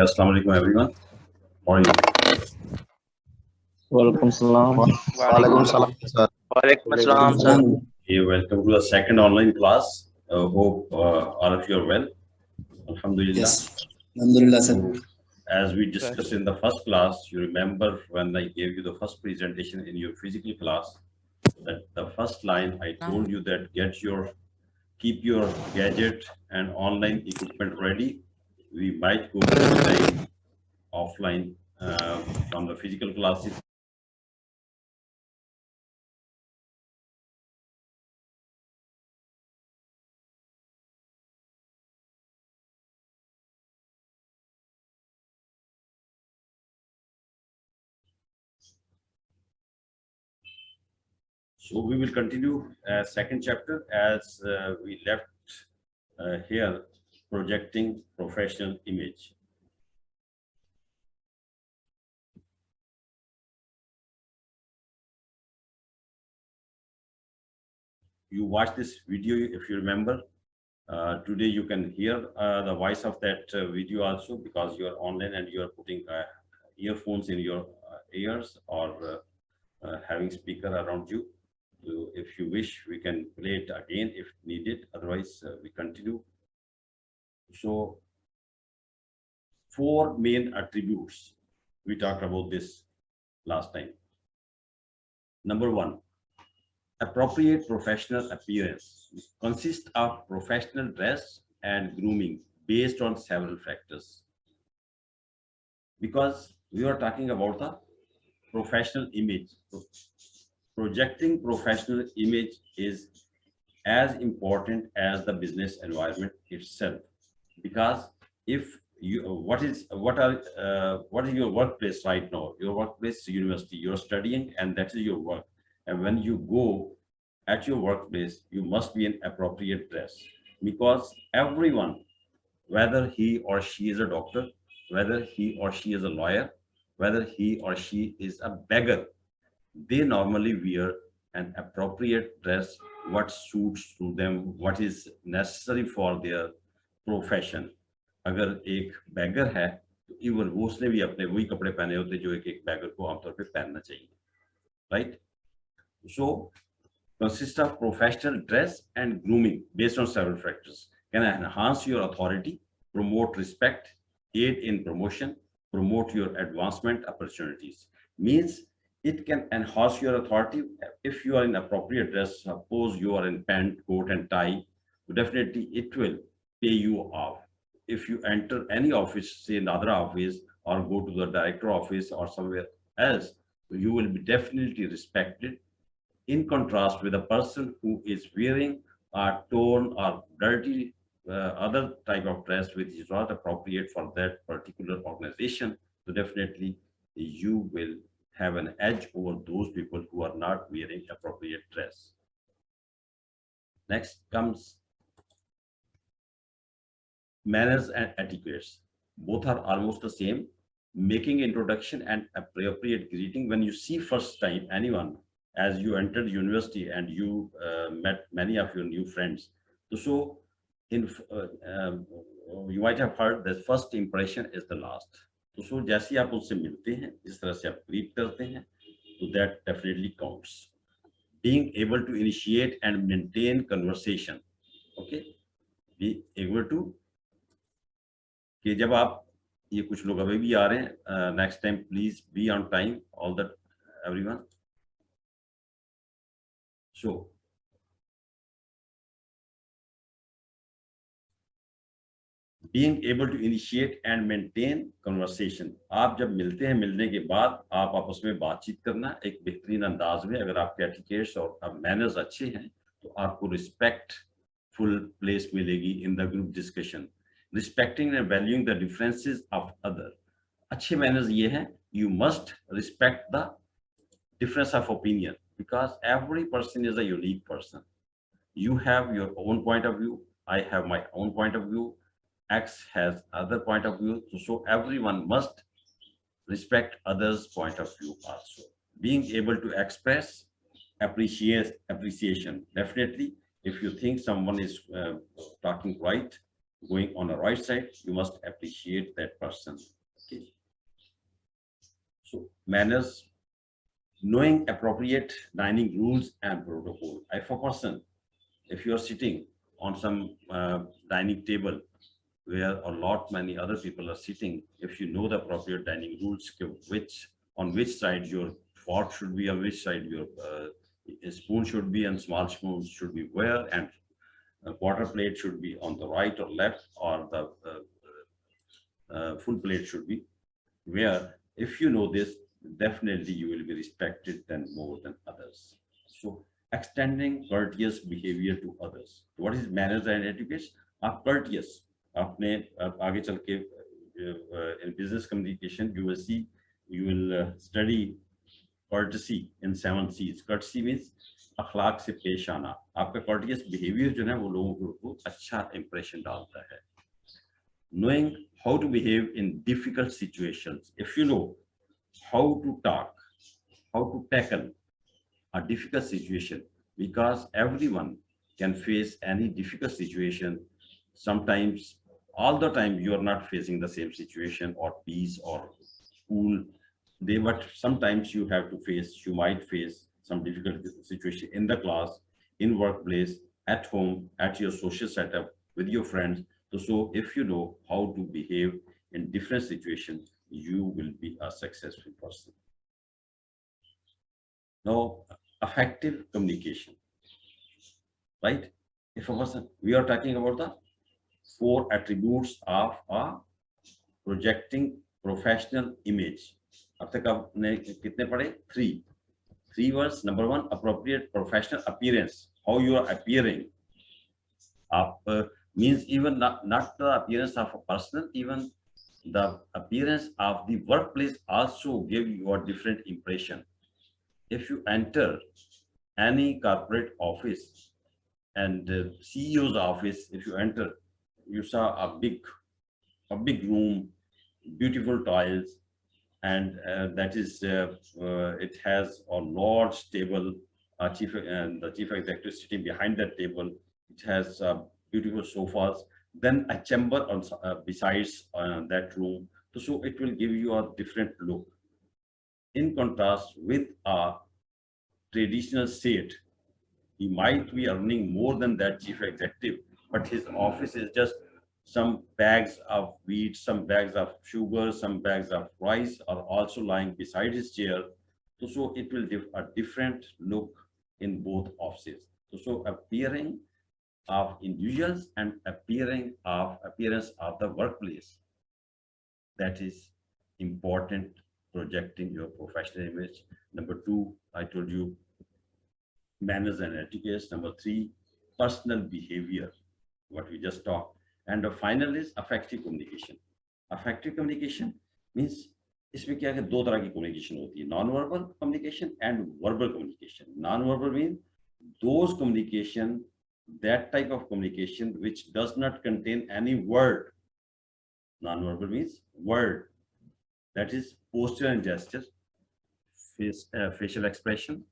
Assalamu alaikum everyone. How are you? Welcome salam. Walaikum salam, sir. Walaikum assalam, sir. Okay, welcome to the second online class. Hope all of you are well. Alhamdulillah. Yes. Alhamdulillah, sir. So, as we discussed in the first class, you remember when I gave you the first presentation in your physical class, that the first line I told you that keep your gadget and online equipment ready. We might go to the offline from the physical classes. So we will continue second chapter as we left here, projecting professional image. You watch this video if you remember. Today you can hear the voice of that video also because you are online and you are putting earphones in your ears or having speaker around you. So if you wish, we can play it again if needed. Otherwise, we continue. So, four main attributes. We talked about this last time. Number one, appropriate professional appearance consists of professional dress and grooming based on several factors. Because we are talking about the professional image. Projecting professional image is as important as the business environment itself, because if you what is your workplace right now? Your workplace is university, you're studying and that is your work, and when you go at your workplace you must be in appropriate dress, because everyone, whether he or she is a doctor, whether he or she is a lawyer, whether he or she is a beggar, they normally wear an appropriate dress, what suits to them, what is necessary for their profession. अगर एक bagger है तो even वो उसने भी अपने वही कपड़े पहने होते जो एक बैगर को आमतौर पे पहनना चाहिए, right? So consists of professional dress and grooming based on several factors. Can enhance your authority, promote respect, aid in promotion, promote your advancement opportunities. Means it can enhance your authority if you are in appropriate dress. Suppose you are in pant, coat and tie, definitely it will pay you off. If you enter any office, say another office, or go to the director office or somewhere else, you will be definitely respected, in contrast with a person who is wearing a torn or dirty other type of dress which is not appropriate for that particular organization. So definitely you will have an edge over those people who are not wearing appropriate dress. Next comes manners and etiquettes. Both are almost the same. Making introduction and appropriate greeting. When you see first time anyone, as you entered university and you met many of your new friends, so in you might have heard that first impression is the last. So जैसे आप उनसे मिलते हैं, जिस तरह से आप greet करते हैं, so that definitely counts. Being able to initiate and maintain conversation. Okay, be able to कि जब आप ये कुछ लोग अभी भी आ रहे हैं, next time please be on time, all that everyone. So being able to initiate and maintain conversation. आप जब मिलते हैं, मिलने के बाद आप आपस में बातचीत करना एक बेहतरीन अंदाज में. अगर आपके एटिकेट्स और मैनर्स अच्छे हैं तो आपको रिस्पेक्टफुल प्लेस मिलेगी in the group discussion. Respecting and valuing the differences of other. अच्छे manners ये हैं, you must respect the difference of opinion, because every person is a unique person. You have your own point of view, I have my own point of view, X has other point of view, so everyone must respect others' point of view also. Being able to express appreciation. Definitely, if you think someone is talking right, going on the right side, you must appreciate that person. Okay. So manners, knowing appropriate dining rules and protocol. If a person, if you are sitting on some dining table where a lot many other people are sitting, if you know the appropriate dining rules, which on which side your fork should be, on which side your spoon should be, and small spoons should be where, and a quarter plate should be on the right or left, or the full plate should be where. If you know this, definitely you will be respected than more than others. So extending courteous behavior to others. What is manners and etiquette? आप courteous, आपने आगे चल के in business communication you will see, you will study courtesy in 7 C's. Courtesy means अखलाक से पेश आना. आपका courteous behavior जो है वो लोगों के ऊपर अच्छा impression डालता है. Knowing how to behave in difficult situations. If you know how to talk, how to tackle a difficult situation, because everyone can face any difficult situation. Sometimes, all the time, you are not facing the same situation or peace or school. But sometimes you have to face, you might face some difficult situation in the class, in workplace, at home, at your social setup, with your friends. So if you know how to behave in different situations, you will be a successful person. Now, effective communication, right? If a person, we are talking about the 4 attributes of a projecting professional image. अब तक आपने कितने पढ़े? 3 words. Number 1, appropriate professional appearance. How you are appearing. Means even not the appearance of a person, even the appearance of the workplace also give you a different impression. If you enter any corporate office and CEO's office, if you enter, you saw a big room, beautiful tiles, and that is it has a large table, the chief executive sitting behind that table. It has beautiful sofas, then a chamber on besides that room. So it will give you a different look. In contrast with a traditional seat, he might be earning more than that chief executive, but his office is just some bags of wheat, some bags of sugar, some bags of rice are also lying beside his chair. So it will give a different look in both offices. So appearing of individuals and appearance of the workplace, that is important, projecting your professional image. Number 2, I told you manners and etiquette. Number 3, personal behavior, what we just talked. And the final is effective communication. Effective communication means इसमें क्या है, 2 तरह की communication होती है, non-verbal communication and verbal communication. Non-verbal means those communication, that type of communication which does not contain any word. Non-verbal means word, that is posture and gesture, facial expression,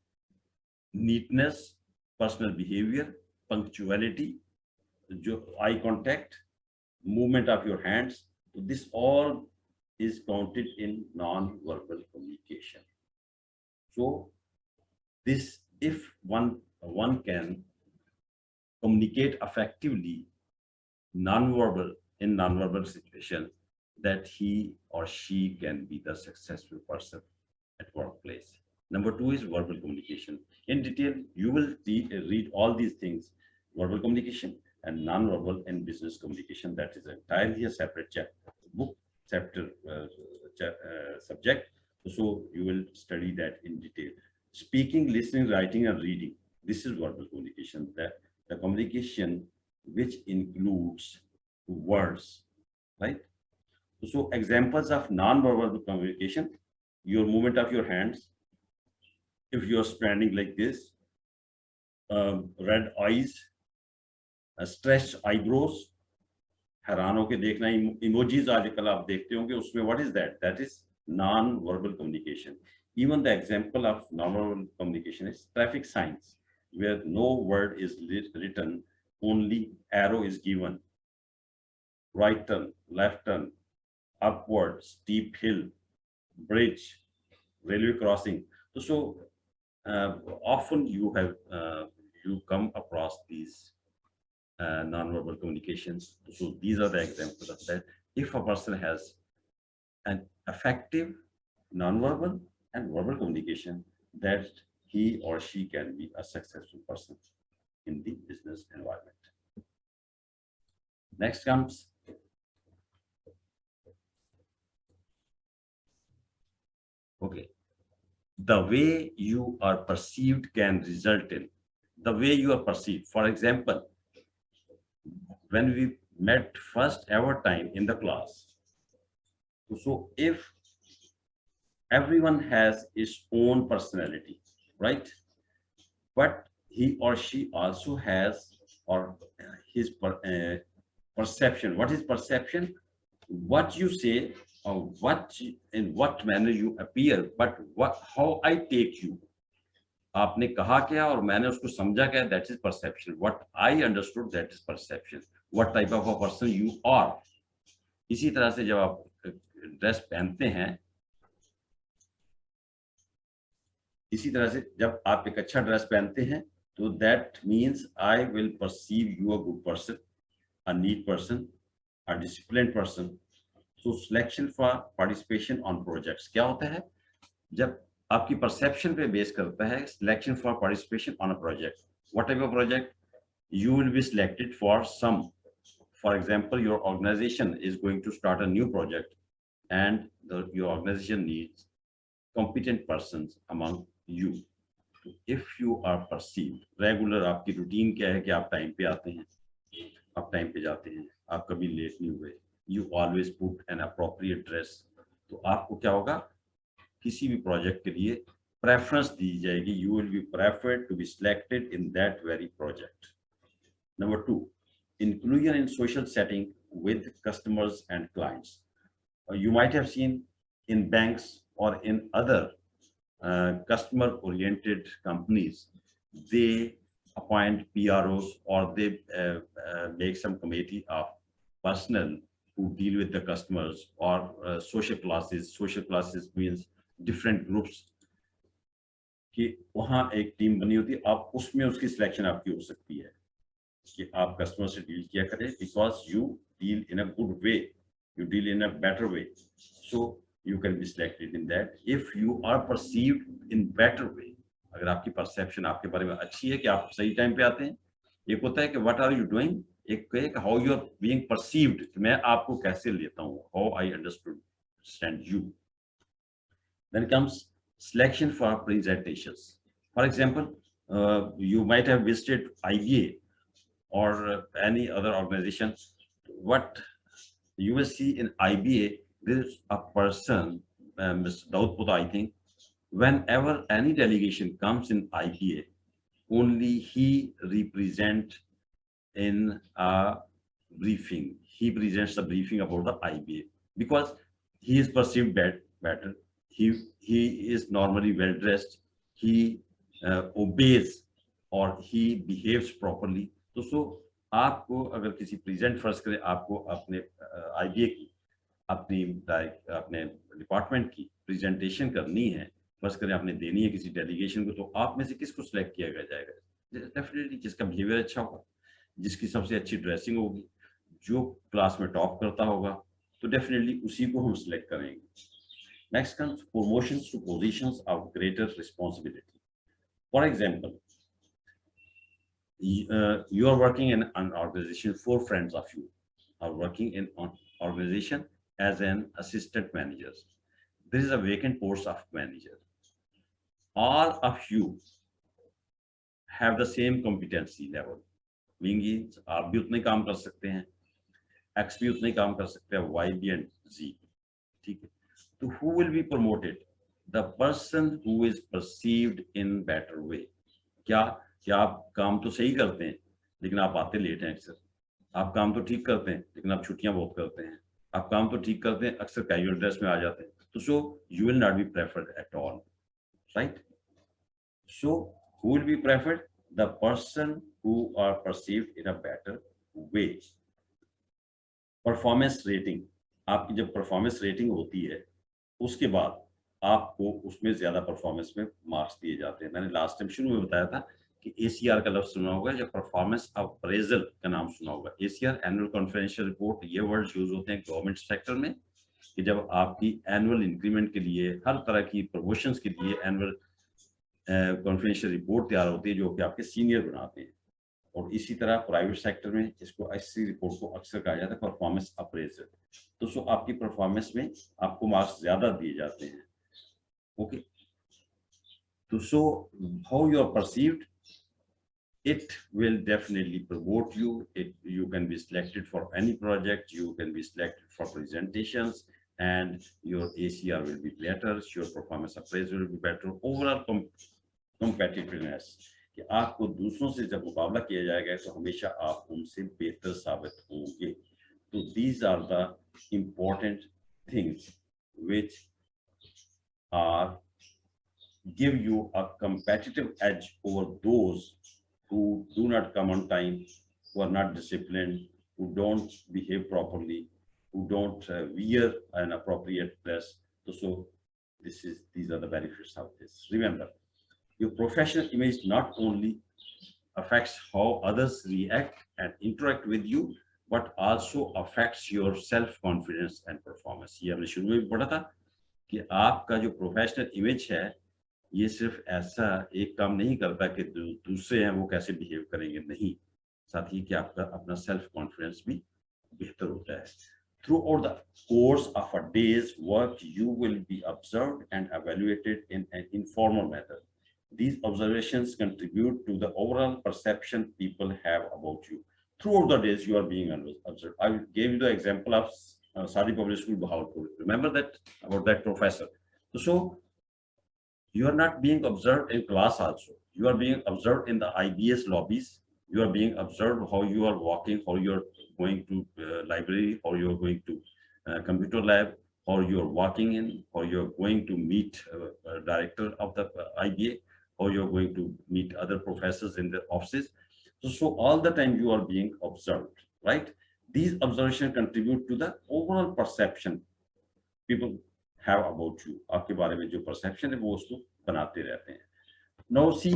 neatness, personal behavior, punctuality, eye contact, movement of your hands. This all is counted in non-verbal communication. So this, if one can communicate effectively in non-verbal situation, that he or she can be the successful person at workplace. Number 2 is verbal communication. In detail, you will read all these things: verbal communication and non-verbal and business communication. That is entirely a separate subject. So you will study that in detail. Speaking, listening, writing, and reading. This is verbal communication. That the communication which includes words, right? So examples of non-verbal communication: your movement of your hands. If you are standing like this, red eyes, stretched eyebrows, हैरान होके देखना, emojis आजकल आप देखते होंगे उसमें, what is that? That is non-verbal communication. Even the example of non-verbal communication is traffic signs, where no word is written, only arrow is given. right turn, left turn, upward, steep hill, bridge, railway crossing. So often you you come across these non-verbal communications. So these are the examples of that. If a person has an effective non-verbal and verbal communication, that he or she can be a successful person in the business environment. Next comes okay. The way you are perceived can result in the way you are perceived. For example, when we met first ever time in the class, so if everyone has its own personality, right? But he or she also has or his perception. What is perception? What you say or in what manner you appear, but what how I take you. आपने कहा क्या और मैंने उसको समझा क्या, that is perception. What I understood, that is perception. What type of a person you are. इसी तरह से जब आप ड्रेस पहनते हैं, इसी तरह से जब आप एक अच्छा ड्रेस पहनते हैं, तो that means I will perceive you a good person, a neat person, a disciplined person. So selection for participation on projects क्या होता है? जब आपकी परसेप्शन पे बेस करता है selection for participation on a project. What type of project? You will be selected for some. For example, your organisation is going to start a new project and your organisation needs competent persons among you. If you are perceived regular, आपकी routine क्या है कि आप time पे आते हैं, आप time पे जाते हैं, आप कभी लेट नहीं हुए, you always put an appropriate dress, तो आपको क्या होगा, किसी भी प्रोजेक्ट के लिए प्रेफरेंस दी जाएगी. You will be preferred to be selected in that very project. Number 2, inclusion in social setting with customers and clients. You might have seen in banks or in other customer-oriented companies, they appoint PROs or they make some committee of personnel who deal with the customers, or social classes. Social classes means different groups. कि वहाँ एक team बनी होती है, आप उसमें उसकी selection आपकी हो सकती है कि आप कस्टमर से डील किया करें, because you deal in a good way, you deal in a better way, so you can be selected in that. If you are perceived in better way, अगर आपकी परसेप्शन आपके बारे में अच्छी है कि आप सही टाइम पे आते हैं. एक होता है कि what are you doing, एक है कि how you are being perceived, कि मैं आपको कैसे लेता हूँ, how I understand you. Then comes selection for presentations. For example, you might have visited IBA or any other organization. What you will see in IBA, there is a person, Mr. Daudpur, I think, whenever any delegation comes in IBA, only he represents in a briefing. He presents the briefing about the IBA because he is perceived better. He is normally well dressed. He obeys or he behaves properly. So आपको अगर किसी present first करे, आपको अपने IBA की अपने department की presentation करनी है, फर्स्ट करें आपने देनी है किसी डेलीगेशन को, तो आप में से किसको सिलेक्ट किया जाएगा? डेफिनेटली जिसका बिहेवियर अच्छा होगा, जिसकी सबसे अच्छी ड्रेसिंग होगी, जो क्लास में टॉप करता होगा, तो डेफिनेटली उसी को हम सिलेक्ट करेंगे. Next comes promotions two positions of greater responsibility. For example, you are working in an organization, 4 friends of you are working in an organization as an assistant manager. There is a vacant post of manager. All of you have the same competency level, means आप भी उतने काम कर सकते हैं, X भी उतने काम कर सकते हैं, Y भी and Z. ठीक है, तो who will be promoted? The person who is perceived in better way. क्या आप काम तो सही करते हैं लेकिन आप आते लेट हैं अक्सर, आप काम तो ठीक करते हैं लेकिन आप छुट्टियां बहुत करते हैं, आप काम तो ठीक करते हैं, अक्सर कैजुअल ड्रेस में आ जाते हैं, तो so you will not be preferred at all, right? So who will be preferred? The person who are perceived in a better way. Performance rating, आपकी जब परफॉर्मेंस रेटिंग होती है उसके बाद आपको उसमें ज्यादा परफॉर्मेंस में मार्क्स दिए जाते हैं। मैंने लास्ट टाइम शुरू में बताया था कि ACR का लफ्ज सुना होगा या परफॉर्मेंस अप्रेजल का नाम सुना होगा। ACR एनुअल कॉन्फिडेंशियल रिपोर्ट, ये वर्ड यूज होते हैं गवर्नमेंट सेक्टर में कि जब आपकी एनुअल इंक्रीमेंट के लिए, हर तरह की प्रमोशंस के लिए एनुअल कॉन्फिडेंशियल रिपोर्ट तैयार होती है जो कि आपके सीनियर बनाते हैं। और इसी तरह प्राइवेट सेक्टर में इसको ऐसी रिपोर्ट को अक्सर कहा जाता है परफॉर्मेंस अप्रेजल। तो सो आपकी परफॉर्मेंस में आपको मार्क्स ज्यादा दिए जाते हैं। ओके, तो so how you are perceived, it will definitely promote you. You can be selected for any project, you can be selected for presentations, and your ACR will be better, your performance appraisal will be better, overall competitiveness कि आपको दूसरों से जब मुकाबला किया जाएगा तो हमेशा आप उनसे बेहतर साबित होंगे। तो these are the important things which are give you a competitive edge over those who do not come on time, who are not disciplined, who don't behave properly, who don't wear an appropriate dress. So these are the benefits of this. Remember, your professional image not only affects how others react and interact with you, but also affects your self-confidence and performance. ये हमने शुरू में भी पढ़ा था कि आपका जो प्रोफेशनल इमेज है ये सिर्फ ऐसा एक काम नहीं करता कि दूसरे हैं वो कैसे बिहेव करेंगे, नहीं, साथ ही कि आपका अपना सेल्फ कॉन्फिडेंस भी बेहतर होता है। Throughout the course of a day's work, you will be observed and evaluated in an informal manner. These observations contribute to the overall perception people have about you. Throughout the days, you are being observed. I gave you the example of Sadi Public School, Bahawalpur. Remember that, about that professor. So you are not being observed in class also. You are being observed in the IBS lobbies. You are being observed how you are walking, how you are going to library, how you are going to computer lab, how you are walking in, how you are going to meet director of the IBA, how you are going to meet other professors in the offices. So all the time you are being observed, right? These observations contribute to the overall perception people have about you. आपके बारे में जो perception है वो उसको बनाते रहते हैं. Now see,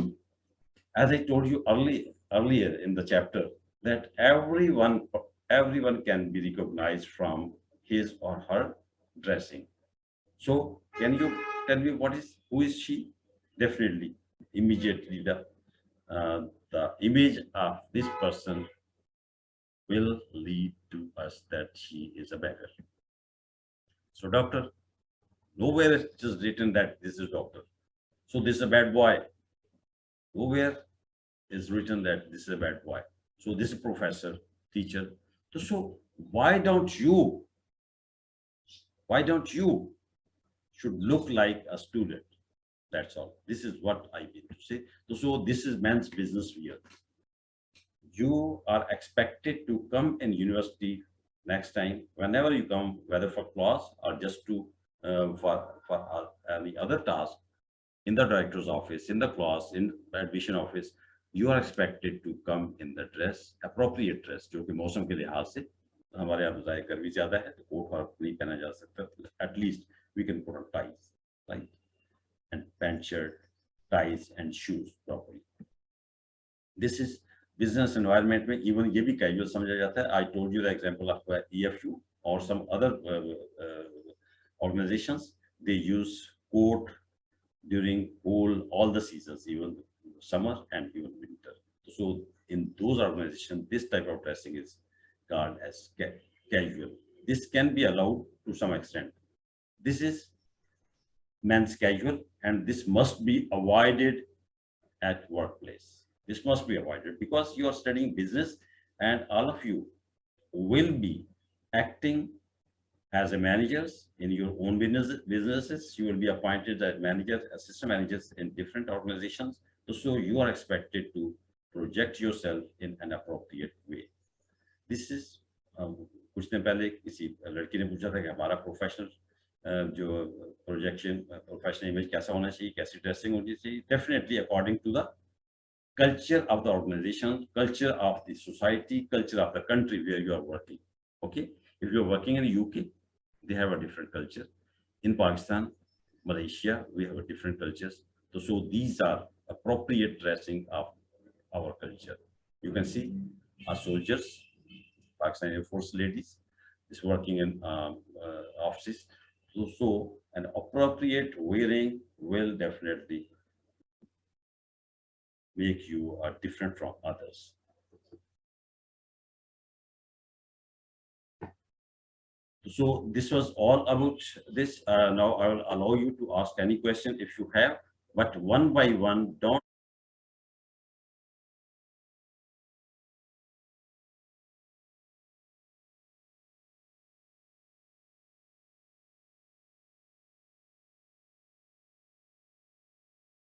as I told you earlier in the chapter, that everyone can be recognized from his or her dressing. So can you tell me who is she? Definitely, immediately the image of this person will lead to us that she is a beggar. So doctor, nowhere it is written that this is doctor. So this is a bad boy. Nowhere is written that this is a bad boy. So this is professor, teacher. So why don't you should look like a student? That's all. This is what I mean to say. So this is man's business wear. You are expected to come in university next time, whenever you come, whether for class or just to for any other task, in the director's office, in the class, in the admission office, you are expected to come in the dress, appropriate dress, जो कि मौसम के लिहाज से हमारे यहाँ ज़ाहिर गर्मी ज़्यादा है तो कोट और नहीं पहना जा सकता. At least we can put on ties, right? And pant, shirt, ties and shoes properly. This is business environment में even ये भी casual समझा जाता है. I told you the example of EFU or some other organizations. They use coat during all the seasons, even summer and even winter. So in those organizations, this type of dressing is called as casual. This can be allowed to some extent. This is men's casual, and this must be avoided at workplace. This must be avoided because you are studying business and all of you will be acting as a managers in your own businesses. You will be appointed as managers, assistant managers in different organizations. So you are expected to project yourself in an appropriate way. This is कुछ दिन पहले किसी लड़की ने पूछा था कि हमारा प्रोफेशनल जो प्रोजेक्शन प्रोफेशनल इमेज कैसा होना चाहिए, कैसी ड्रेसिंग होनी चाहिए. Definitely according to the culture of the organization, culture of the society, culture of the country where you are working. Okay. If you're working in the UK, they have a different culture. In Pakistan, Malaysia, we have a different cultures. So these are appropriate dressing of our culture. You can see our soldiers, Pakistan Air Force ladies, is working in offices. So an appropriate wearing will definitely make you different from others. So this was all about this. Now I will allow you to ask any question if you have, but one by one, don't